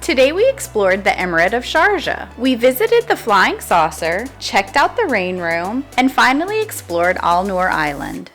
Today we explored the Emirate of Sharjah. We visited the Flying Saucer, checked out the Rain Room, and finally explored Noor Island.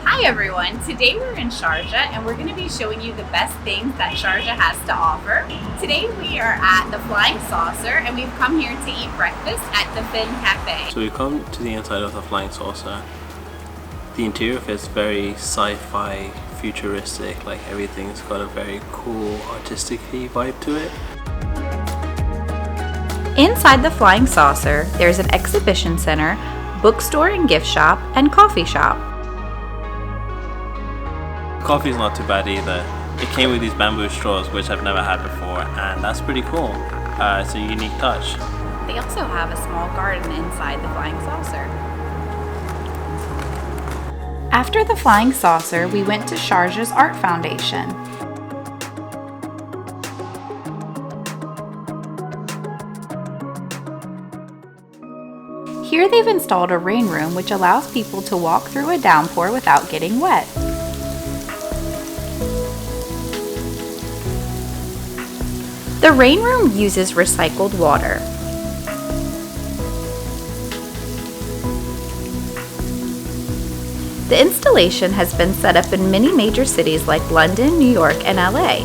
Hi everyone, today we're in Sharjah and we're going to be showing you the best things that Sharjah has to offer. Today we are at the Flying Saucer and we've come here to eat breakfast at the Fen Cafe. So we come to the inside of the Flying Saucer. The interior is very sci-fi, futuristic, like everything's got a very cool artistic vibe to it. Inside the Flying Saucer, there's an exhibition center, bookstore and gift shop, and coffee shop. Coffee's not too bad either. It came with these bamboo straws, which I've never had before, and that's pretty cool. It's a unique touch. They also have a small garden inside the Flying Saucer. After the Flying Saucer, we went to Sharjah's Art Foundation. Here they've installed a rain room which allows people to walk through a downpour without getting wet. The rain room uses recycled water. The installation has been set up in many major cities like London, New York, and LA.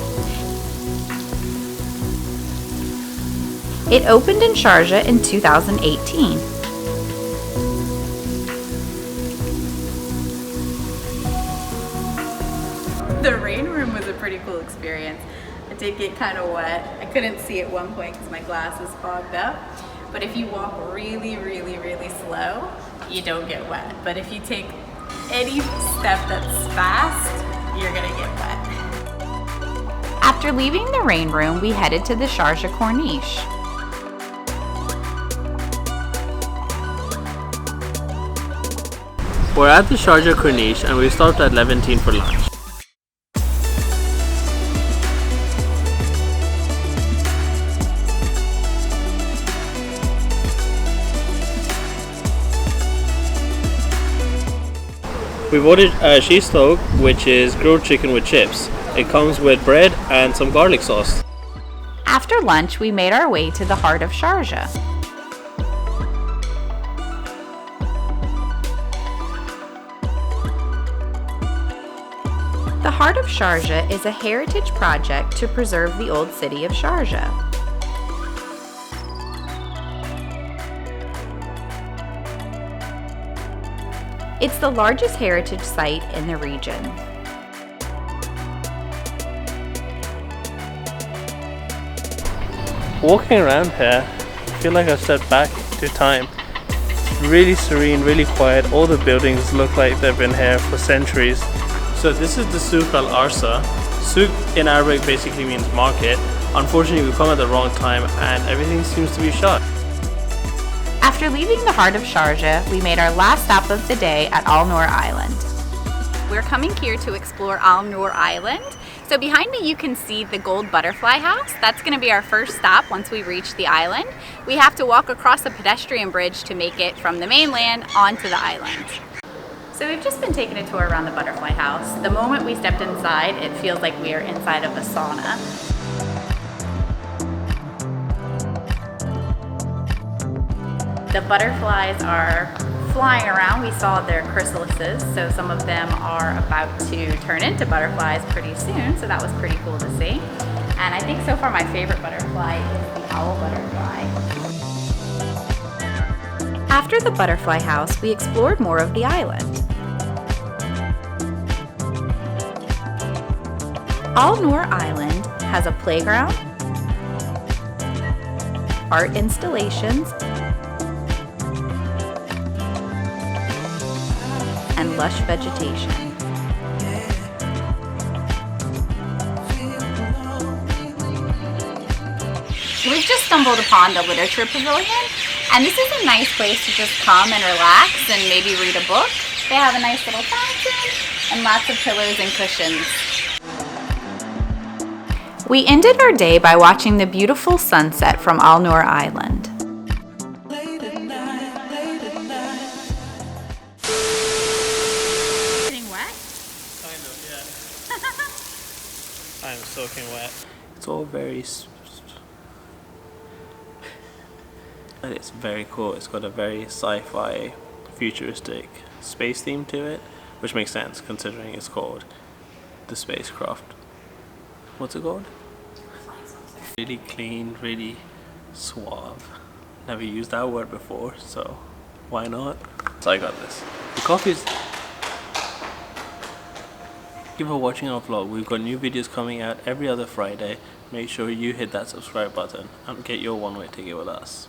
It opened in Sharjah in 2018. The rain room was a pretty cool experience. I did get kind of wet. I couldn't see at one point because my glasses fogged up. But if you walk really, really, really slow, you don't get wet. But if you take any step that's fast, you're gonna get wet. After leaving the rain room, we headed to the Sharjah Corniche. We're at the Sharjah Corniche and we stopped at Levantine for lunch. We've ordered sheesh souk, which is grilled chicken with chips. It comes with bread and some garlic sauce. After lunch, we made our way to the Heart of Sharjah. The Heart of Sharjah is a heritage project to preserve the old city of Sharjah. It's the largest heritage site in the region. Walking around here, I feel like I've stepped back to time. It's really serene, really quiet. All the buildings look like they've been here for centuries. So this is the souk al-Arsa. Souk in Arabic basically means market. Unfortunately, we've come at the wrong time and everything seems to be shut. After leaving the Heart of Sharjah, we made our last stop of the day at Noor Island. We're coming here to explore Noor Island. So behind me you can see the gold butterfly house. That's going to be our first stop once we reach the island. We have to walk across a pedestrian bridge to make it from the mainland onto the island. So we've just been taking a tour around the butterfly house. The moment we stepped inside, it feels like we are inside of a sauna. The butterflies are flying around. We saw their chrysalises, so some of them are about to turn into butterflies pretty soon, so that was pretty cool to see. And I think so far my favorite butterfly is the owl butterfly. After the butterfly house, we explored more of the island. Al Noor Island has a playground, art installations, and lush vegetation. We've just stumbled upon the literature pavilion, and this is a nice place to just come and relax and maybe read a book. They have a nice little fountain and lots of pillows and cushions. We ended our day by watching the beautiful sunset from Al Noor Island. Getting wet? Kind of, yeah. I'm soaking wet. It's all very and it's very cool. It's got a very sci-fi, futuristic space theme to it, which makes sense considering it's called the spacecraft. What's it called? Really clean, really suave. Never used that word before, so why not? So I got this. The coffee's... Thank you for watching our vlog. We've got new videos coming out every other Friday. Make sure you hit that subscribe button and get your one-way ticket with us.